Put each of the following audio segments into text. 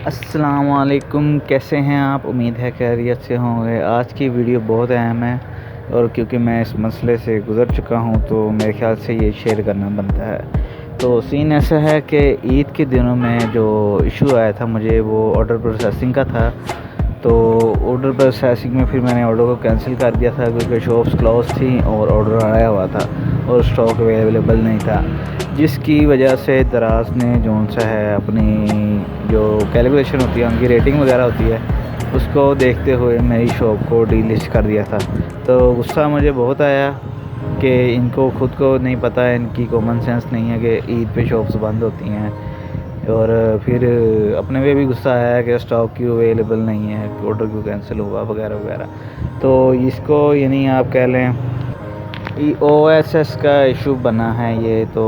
अस्सलाम वालेकुम, कैसे हैं आप? उम्मीद है खैरियत से होंगे। आज की वीडियो बहुत अहम है और क्योंकि मैं इस मसले से गुज़र चुका हूं तो मेरे ख्याल से ये शेयर करना बनता है। तो सीन ऐसा है कि ईद के दिनों में जो इशू आया था मुझे, वो ऑर्डर प्रोसेसिंग का था। तो ऑर्डर प्रोसेसिंग में फिर मैंने ऑर्डर को कैंसिल कर दिया था क्योंकि शॉप्स क्लोज थी और ऑर्डर आया हुआ था और स्टॉक अवेलेबल नहीं था, जिसकी वजह से दराज ने जो सा है अपनी जो कैलकुलेशन होती है, उनकी रेटिंग वगैरह होती है, उसको देखते हुए मेरी शॉप को डीलिस्ट कर दिया था। तो गुस्सा मुझे बहुत आया कि इनको खुद को नहीं पता है, इनकी कॉमन सेंस नहीं है कि ईद पे शॉप्स बंद होती हैं। और फिर अपने पे भी गुस्सा आया कि स्टॉक क्यों अवेलेबल नहीं है, ऑर्डर क्यों कैंसिल हुआ वगैरह वगैरह। तो इसको यानी आप कह लें OSS का इशू बना है ये, तो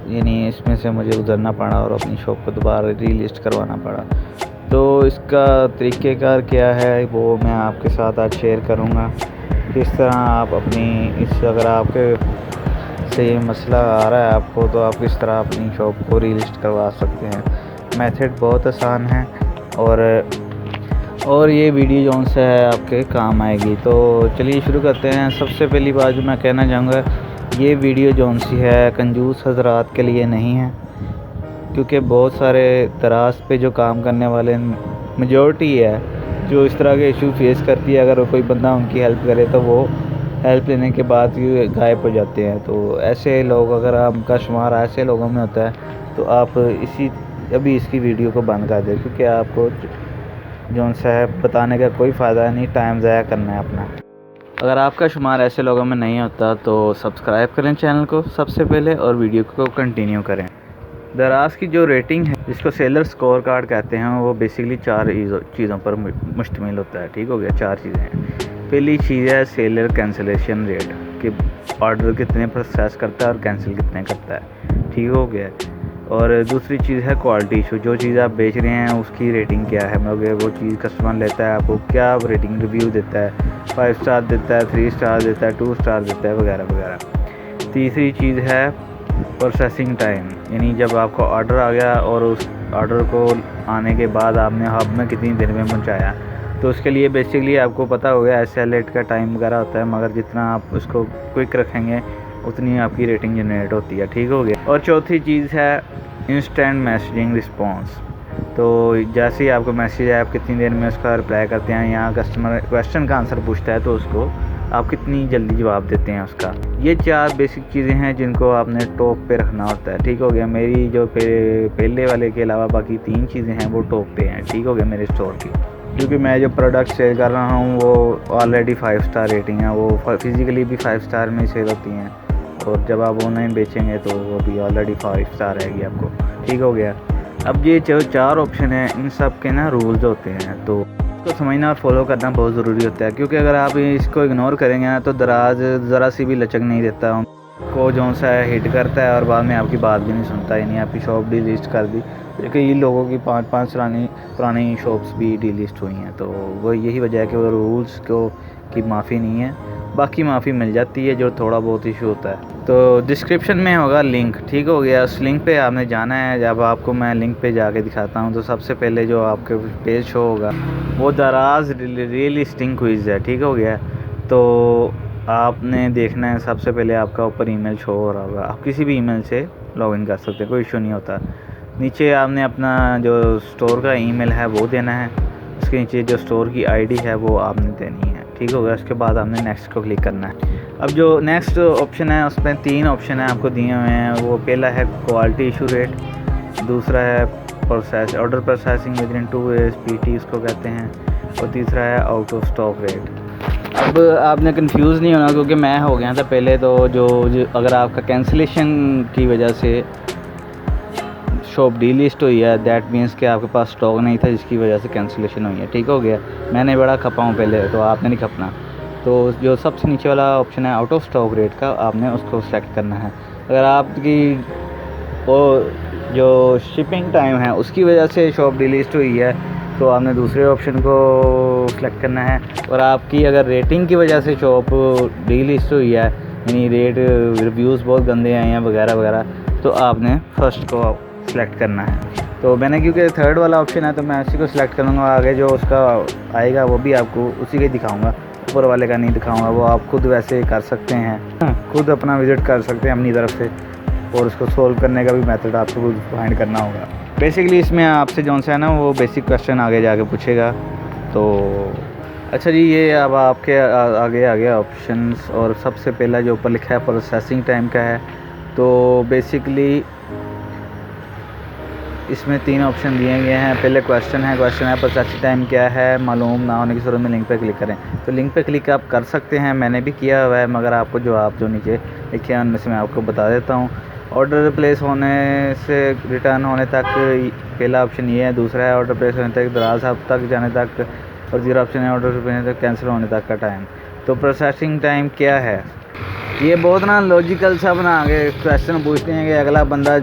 यानी इसमें से मुझे गुजरना पड़ा और अपनी शॉप को दोबारा रीलिस्ट करवाना पड़ा। तो इसका तरीक़ेकार क्या है वो मैं आपके साथ आज शेयर करूँगा। किस तरह आप अपनी अगर आपके से ये मसला आ रहा है आपको, तो आप किस तरह अपनी शॉप को रीलिस्ट करवा सकते हैं। मेथड बहुत आसान है और ये वीडियो जो सा है आपके काम आएगी। तो चलिए शुरू करते हैं। सबसे पहली बात जो मैं कहना चाहूँगा, ये वीडियो जो सी है कंजूस हज़रात के लिए नहीं है, क्योंकि बहुत सारे दराज पे जो काम करने वाले मेजॉरिटी है जो इस तरह के इशू फेस करती है। अगर कोई बंदा उनकी हेल्प करे तो वो हेल्प लेने के बाद ही गायब हो जाते हैं। तो ऐसे लोग, अगर आपका शुमार ऐसे लोगों में होता है तो आप अभी इसकी वीडियो को बंद कर दें, क्योंकि आपको जो सा है बताने का कोई फ़ायदा नहीं, टाइम ज़ाया करना है अपना। अगर आपका शुमार ऐसे लोगों में नहीं होता तो सब्सक्राइब करें चैनल को सबसे पहले और वीडियो को कंटिन्यू करें। दराज की जो रेटिंग है, जिसको सेलर स्कोर कार्ड कहते हैं, वो बेसिकली 4 चीज़ों पर मुश्तमिल होता है। ठीक हो गया, 4 चीज़ें हैं। पहली चीज़ है सेलर कैंसिलेशन रेट, कि ऑर्डर कितने प्रोसेस करता है और कैंसिल कितने करता है। ठीक हो गया। और दूसरी चीज़ है क्वालिटी इशू, जो चीज़ आप बेच रहे हैं उसकी रेटिंग क्या है, मतलब वो चीज़ कस्टमर लेता है आपको क्या रेटिंग रिव्यू देता है, 5 स्टार देता है, 3 स्टार देता है, 2 स्टार देता है वगैरह वगैरह। तीसरी चीज़ है प्रोसेसिंग टाइम, यानी जब आपका ऑर्डर आ गया और उस ऑर्डर को आने के बाद आपने हब में कितनी देर में पहुंचाया, तो उसके लिए बेसिकली आपको पता होगा SLA का टाइम वगैरह होता है, मगर जितना आप उसको क्विक रखेंगे उतनी आपकी रेटिंग जनरेट होती है। ठीक हो गया। और चौथी चीज़ है इंस्टेंट मैसेजिंग रिस्पॉन्स। तो जैसे ही आपको मैसेज आए, आप कितनी देर में उसका रिप्लाई करते हैं, या कस्टमर क्वेश्चन का आंसर पूछता है तो उसको आप कितनी जल्दी जवाब देते हैं उसका। ये 4 बेसिक चीज़ें हैं जिनको आपने टॉप पे रखना होता है। ठीक हो गया। मेरी जो पहले वाले के अलावा बाकी 3 चीज़ें हैं वो टॉप पे हैं। ठीक हो गया मेरे स्टोर की, क्योंकि मैं जो प्रोडक्ट सेल कर रहा हूँ वो ऑलरेडी 5 स्टार रेटिंग है, वो फिज़िकली भी 5 स्टार में सेल होती हैं, और जब आप ऑनलाइन बेचेंगे तो वो भी ऑलरेडी 5 स्टार रहेगी आपको। ठीक हो गया। अब ये जो 4 ऑप्शन हैं, इन सब के ना रूल्स होते हैं, तो इसको समझना और फॉलो करना बहुत ज़रूरी होता है, क्योंकि अगर आप इसको इग्नोर करेंगे ना तो दराज ज़रा सी भी लचक नहीं देता को जो सा है हिट करता है और बाद में आपकी बात भी नहीं सुनता। यानी आपकी शॉप डीलिस्ट कर दी, कई लोगों की 5-5 पुरानी शॉप्स भी डीलिस्ट हुई हैं। तो वो यही वजह है कि वो रूल्स की माफ़ी नहीं है, बाकी माफ़ी मिल जाती है जो थोड़ा बहुत इशू होता है। तो डिस्क्रिप्शन में होगा लिंक। ठीक हो गया। उस लिंक पे आपने जाना है। जब आपको मैं लिंक पे जाके दिखाता हूँ तो सबसे पहले जो आपके पेज शो होगा वो दराज रीलिस्टिंग क्विज़ है। ठीक हो गया। तो आपने देखना है, सबसे पहले आपका ऊपर ईमेल शो हो रहा होगा, आप किसी भी ईमेल से लॉगिन कर सकते हैं, कोई इशू नहीं होता। नीचे आपने अपना जो स्टोर का ईमेल है वो देना है, उसके नीचे जो स्टोर की आईडी है वो आपने देनी है। ठीक हो गया। उसके बाद आपने नेक्स्ट को क्लिक करना है। अब जो नेक्स्ट ऑप्शन है उसमें 3 ऑप्शन है आपको दिए हुए हैं। वो पहला है क्वालिटी इशू रेट, दूसरा है order processing with in 2 days PT उसको कहते हैं, और तीसरा है आउट ऑफ स्टॉक रेट। अब आपने कंफ्यूज नहीं होना, क्योंकि मैं हो गया था पहले। तो जो अगर आपका कैंसिलेशन की वजह से शॉप डीलिस्ट हुई है, दैट मीन्स कि आपके पास स्टॉक नहीं था जिसकी वजह से कैंसिलेशन हुई है। ठीक हो गया। मैंने बड़ा खपा हूँ पहले, तो आपने नहीं खपना। तो जो सबसे नीचे वाला ऑप्शन है आउट ऑफ स्टॉक रेट का, आपने उसको सेलेक्ट करना है। अगर आपकी वो जो शिपिंग टाइम है उसकी वजह से शॉप डिलीस्ट हुई है तो आपने दूसरे ऑप्शन को सेलेक्ट करना है। और आपकी अगर रेटिंग की वजह से शॉप डिलीस्ट हुई है, यानी रिव्यूज़ बहुत गंदे आए हैं वगैरह वगैरह, तो आपने फर्स्ट को सेलेक्ट करना है। तो मैंने क्योंकि थर्ड वाला ऑप्शन है तो मैं उसी को सिलेक्ट करूँगा। आगे जो उसका आएगा वो भी आपको उसी का ही दिखाऊँगा, ऊपर वाले का नहीं दिखाऊँगा। वो आप खुद वैसे कर सकते हैं, खुद अपना विज़िट कर सकते हैं अपनी तरफ से, और उसको सोल्व करने का भी मेथड आपको खुद फाइंड करना होगा। बेसिकली इसमें आपसे जौन सा है ना वो बेसिक क्वेश्चन आगे जाके पूछेगा। तो अच्छा जी, ये अब आपके आगे आ गया ऑप्शंस, और सबसे पहला जो ऊपर लिखा है प्रोसेसिंग टाइम का है। तो बेसिकली इसमें 3 ऑप्शन दिए गए हैं। पहले क्वेश्चन है प्रोसेसिंग टाइम क्या है, मालूम ना होने की सूरत में लिंक पर क्लिक करें। तो लिंक पर क्लिक आप कर सकते हैं, मैंने भी किया हुआ है, मगर आपको जो नीचे लिखे हैं उनमें से मैं आपको बता देता हूँ। ऑर्डर प्लेस होने से रिटर्न होने तक पहला ऑप्शन ये है। दूसरा है ऑर्डर प्लेस होने तक, दराज हफ्ते तक जाने तक, और जीरो ऑप्शन है ऑर्डर प्लेस तक कैंसिल होने तक का टाइम। तो प्रोसेसिंग टाइम क्या है, ये बहुत ना लॉजिकल सा बना के क्वेश्चन पूछते हैं कि अगला बंदा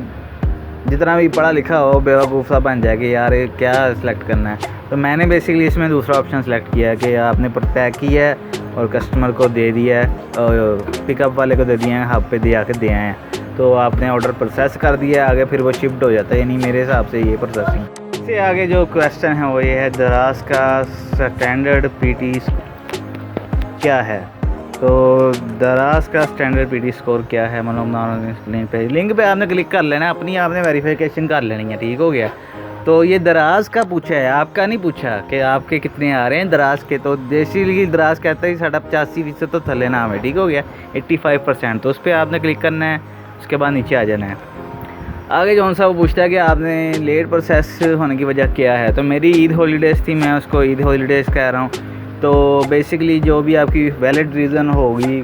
जितना भी पढ़ा लिखा हो बेवकूफ़ सा बन जाए कि यार ये क्या सिलेक्ट करना है। तो मैंने बेसिकली इसमें दूसरा ऑप्शन सेलेक्ट किया है कि आपने पैक किया है और कस्टमर को दे दिया है, और पिकअप वाले को दे दिया है, हब पे दे आके दे आए हैं। तो आपने ऑर्डर प्रोसेस कर दिया है, आगे फिर वो शिफ्ट हो जाता है, यानी मेरे हिसाब से ये प्रोसेसिंग। इससे आगे जो क्वेश्चन है वो ये है, दराज का स्टैंडर्ड पीटी क्या है। तो दराज का स्टैंडर्ड पीटी स्कोर क्या है, मतलब लिंक पे आपने क्लिक कर लेना, अपनी आपने वेरिफिकेशन कर लेनी है, ठीक हो गया। तो ये दराज का पूछा है, आपका नहीं पूछा कि आपके कितने आ रहे हैं दराज के। तो इसीलिए दराज कहता है साढ़ा 85% तो थले नाम है, ठीक हो गया, 85%। तो उस पर आपने क्लिक करना है, उसके बाद नीचे आ जाना है। आगे जौन सा वो पूछता है कि आपने लेट प्रोसेस होने की वजह क्या है। तो मेरी ईद हॉलीडेज़ थी, मैं उसको ईद हॉलीडेज़ कह रहा हूँ। तो बेसिकली जो भी आपकी वैलिड रीज़न होगी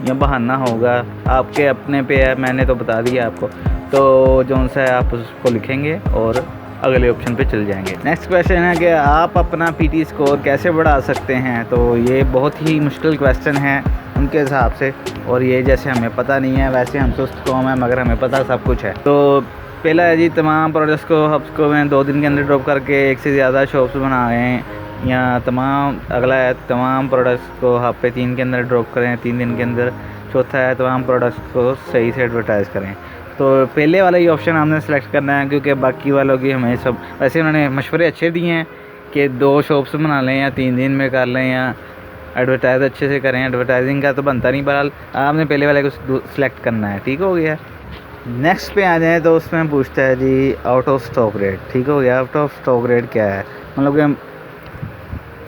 या बहाना होगा आपके अपने पे है, मैंने तो बता दिया आपको। तो जौन सा है आप उसको लिखेंगे और अगले ऑप्शन पे चल जाएंगे। नेक्स्ट क्वेश्चन है कि आप अपना पीटी स्कोर कैसे बढ़ा सकते हैं। तो ये बहुत ही मुश्किल क्वेश्चन है उनके हिसाब से, और ये जैसे हमें पता नहीं है, वैसे हम सुस्त कौम है मगर हमें पता सब कुछ है। तो पहला है जी, तमाम प्रोडक्ट्स को हफ्ते को में 2 दिन के अंदर ड्रॉप करके एक से ज़्यादा शॉप्स बनाएं, या अगला है तमाम प्रोडक्ट्स को हफ्ते 3 के अंदर ड्रॉप करें 3 दिन के अंदर। चौथा है तमाम प्रोडक्ट्स को सही से एडवर्टाइज़ करें। तो पहले वाला ही ऑप्शन हमने सेलेक्ट करना है, क्योंकि बाकी वालों की हमें सब वैसे उन्होंने मशवरे अच्छे दिए हैं कि 2 शॉप्स बना लें या 3 दिन में कर लें, या एडवर्टाइज़ अच्छे से करें। एडवर्टाइजिंग का तो बनता नहीं, बहरहाल आपने पहले वाले को सिलेक्ट करना है, ठीक हो गया। नेक्स्ट पे आ जाए तो उसमें पूछता है जी आउट ऑफ स्टॉक रेट, ठीक हो गया। आउट ऑफ स्टॉक रेट क्या है, मतलब कि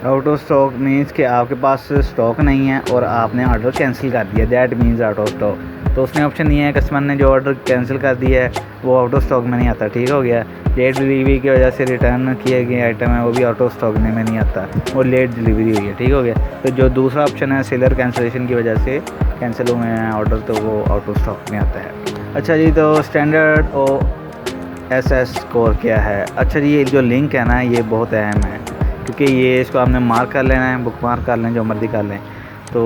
आउट ऑफ स्टॉक मीन्स कि आपके पास स्टॉक नहीं है और आपने ऑर्डर कैंसिल कर दिया, that means out of stock. तो उसने ऑप्शन दिया है, कस्टमर ने जो ऑर्डर कैंसिल कर दिया है वो आउट ऑफ स्टॉक में नहीं आता, ठीक हो गया। लेट डिलीवरी की वजह से रिटर्न किए गए आइटम है वो भी आउट ऑफ स्टॉक में नहीं आता, और लेट डिलीवरी हुई है, ठीक हो गया। तो जो दूसरा ऑप्शन है सेलर कैंसिलेशन की वजह से कैंसिल हुए हैं ऑर्डर, तो वो आउट ऑफ स्टॉक में आता है। अच्छा जी, तो स्टैंडर्ड OSS स्कोर क्या है। अच्छा जी, ये जो लिंक है ना ये बहुत अहम है, क्योंकि ये इसको आपने मार्क कर लेना है, बुक मार्क कर लें, जो मर्ज़ी कर लें। तो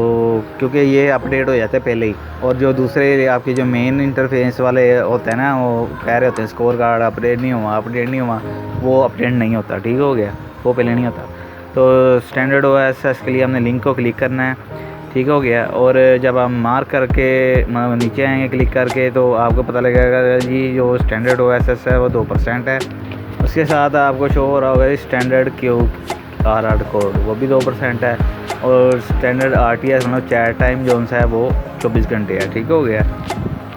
क्योंकि ये अपडेट हो जाते हैं पहले ही, और जो दूसरे आपके जो मेन इंटरफेस वाले होते हैं ना वो कह रहे होते हैं स्कोर कार्ड अपडेट नहीं हुआ, वो अपडेट नहीं होता, ठीक हो गया, वो पहले नहीं होता। तो स्टैंडर्ड OSS के लिए हमने लिंक को क्लिक करना है, ठीक हो गया। और जब आप मार्क करके नीचे आएंगे क्लिक करके तो आपको पता लगेगा जी जो स्टैंडर्ड OSS है वो 2% है। उसके साथ आपको शो हो रहा होगा स्टैंडर्ड QRR कोड, वो भी 2% है। और स्टैंडर्ड RTS मतलब चैट टाइम जो सा है वो 24 घंटे है, ठीक हो गया।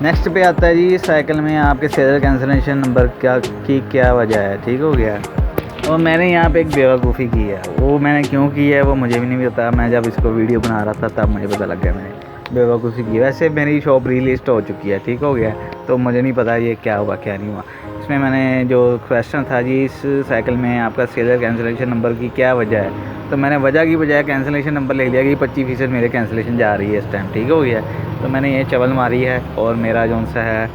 नेक्स्ट पे आता है जी साइकिल में आपके सेलर कैंसिलेशन नंबर क्या वजह है, ठीक हो गया। और मैंने यहाँ पे एक बेवकूफ़ी की है, वो मैंने क्यों की है वो मुझे भी नहीं पता। मैं जब इसको वीडियो बना रहा था तब मुझे पता लग गया मैंने बेवकूफ़ी की। वैसे मेरी शॉप रीलिस्ट हो चुकी है, ठीक हो गया, तो मुझे नहीं पता ये क्या हुआ क्या नहीं हुआ। इसमें मैंने जो क्वेश्चन था जी इस साइकिल में आपका सेलर कैंसिलेशन नंबर की क्या वजह है, तो मैंने वजह की बजाय कैंसिलेशन नंबर लिख लिया कि 25% मेरे कैंसिलेशन जा रही है इस टाइम, ठीक हो गया। तो मैंने ये चवल मारी है और मेरा जो सा है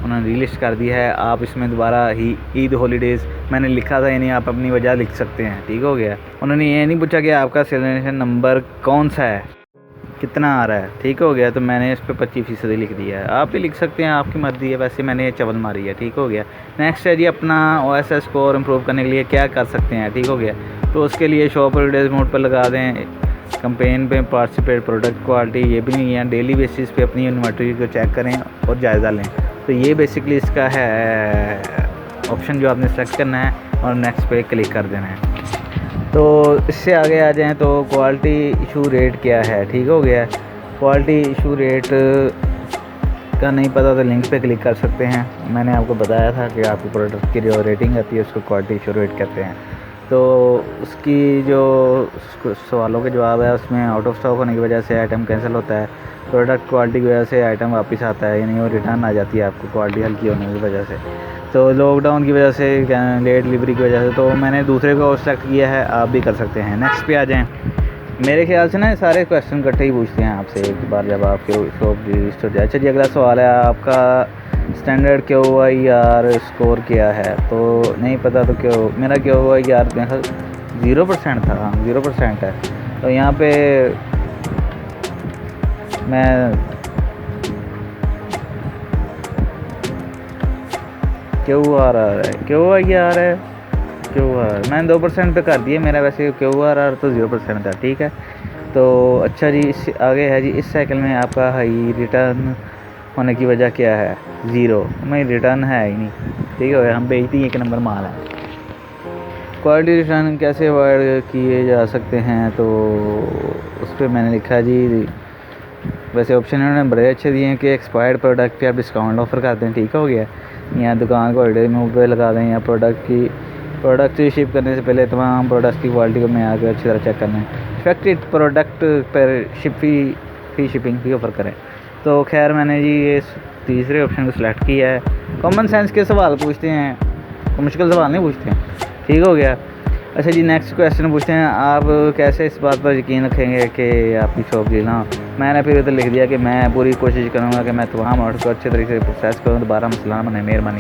उन्होंने रीलिस्ट कर दिया है। आप इसमें दोबारा ही ईद हॉलीडेज़ मैंने लिखा था, यानी आप अपनी वजह लिख सकते हैं, ठीक हो गया। उन्होंने ये नहीं पूछा कि आपका कैंसिलेशन नंबर कौन सा है, कितना आ रहा है, ठीक हो गया। तो मैंने इस पर 25% लिख दिया है, आप भी लिख सकते हैं, आपकी मर्ज़ी है। वैसे मैंने ये चवल मारी है, ठीक हो गया। नेक्स्ट है जी अपना OSS स्कोर इम्प्रूव करने के लिए क्या कर सकते हैं, ठीक हो गया। तो उसके लिए शॉप हॉलीडेज़ मोड पर लगा दें, कंपेन पे पार्टिसिपेट, प्रोडक्ट क्वालिटी, ये भी नहीं है, डेली बेसिस पे अपनी इन्वेंटरी को चेक करें और जायज़ा लें। तो ये बेसिकली इसका है ऑप्शन जो आपने सेलेक्ट करना है और नेक्स्ट पे क्लिक कर देना है। तो इससे आगे आ जाएं तो क्वालिटी इशू रेट क्या है, ठीक हो गया। क्वालिटी इशू रेट का नहीं पता तो लिंक पे क्लिक कर सकते हैं। मैंने आपको बताया था कि आपके प्रोडक्ट की जो रेटिंग आती है उसको क्वालिटी इशू रेट कहते हैं। तो उसकी जो सवालों के जवाब है उसमें आउट ऑफ स्टॉक होने की वजह से आइटम कैंसिल होता है, प्रोडक्ट क्वालिटी की वजह से आइटम वापस आता है, यानी वो रिटर्न आ जाती है आपको क्वालिटी हल्की होने की वजह से। तो लॉकडाउन की वजह से, लेट डिलीवरी की वजह से, तो मैंने दूसरे को सेलेक्ट किया है, आप भी कर सकते हैं। नेक्स्ट पे आ जाएँ। मेरे ख्याल से ना सारे क्वेश्चन इकट्ठे ही पूछते हैं आपसे एक बार जब आपके शॉप रजिस्टर हो जाए। अच्छा जी, अगला सवाल है आपका स्टैंडर्ड QOIR स्कोर क्या है। तो नहीं पता तो क्यों, मेरा QOIR 0% था। हाँ 0% है। तो यहाँ पे मैं QOIR है मैंने 2% पे कर दिया। मेरा वैसे QOIR तो 0% था, ठीक है। तो अच्छा जी, इससे आगे है जी, इस साइकिल में आपका हाई रिटर्न होने की वजह क्या है। 0, मैं रिटर्न है ही नहीं, ठीक है। हम बेचते ही 1 नंबर माल है। क्वालिटी रिटर्न कैसे अवॉइड किए जा सकते हैं, तो उस पर मैंने लिखा जी, वैसे ऑप्शन इन्होंने बड़े अच्छे दिए हैं कि एक्सपायर्ड प्रोडक्ट पे आप डिस्काउंट ऑफ़र करते हैं, ठीक हो गया। या दुकान को हॉलीडे मूव पे लगा दें, या प्रोडक्ट शिप करने से पहले तमाम प्रोडक्ट्स की क्वालिटी को मैं आगे अच्छी तरह चेक करना है। इफेक्टेड प्रोडक्ट पर फ्री शिपिंग भी ऑफ़र करें। तो खैर मैंने जी ये तीसरे ऑप्शन को सिलेक्ट किया है। कॉमन सेंस के सवाल पूछते हैं, तो मुश्किल सवाल नहीं पूछते हैं, ठीक हो गया। अच्छा जी, नेक्स्ट क्वेश्चन पूछते हैं, आप कैसे इस बात पर यकीन रखेंगे कि आपकी शॉप डीलर। मैंने फिर उधर लिख दिया कि मैं पूरी कोशिश करूँगा कि मैं तमाम ऑर्डर को अच्छे तरीके से प्रोसेस करूँ, दोबारा मसला बने, मेहरबानी।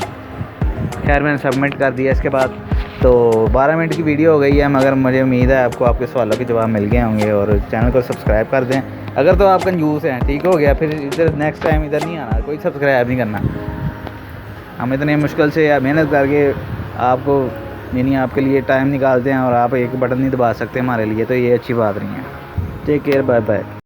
खैर मैंने सबमिट कर दिया। इसके बाद तो 12 मिनट की वीडियो हो गई है, मगर मुझे उम्मीद है आपको आपके सवालों के जवाब मिल गए होंगे। और चैनल को सब्सक्राइब कर दें अगर तो आप कंजूस हैं, ठीक हो गया। फिर इधर नेक्स्ट टाइम इधर नहीं आना, कोई सब्सक्राइब नहीं करना। हम इतने मुश्किल से या मेहनत करके आपको, यानी आपके लिए टाइम निकालते हैं और आप एक बटन नहीं दबा सकते हमारे लिए, तो ये अच्छी बात नहीं है। Take care, bye bye.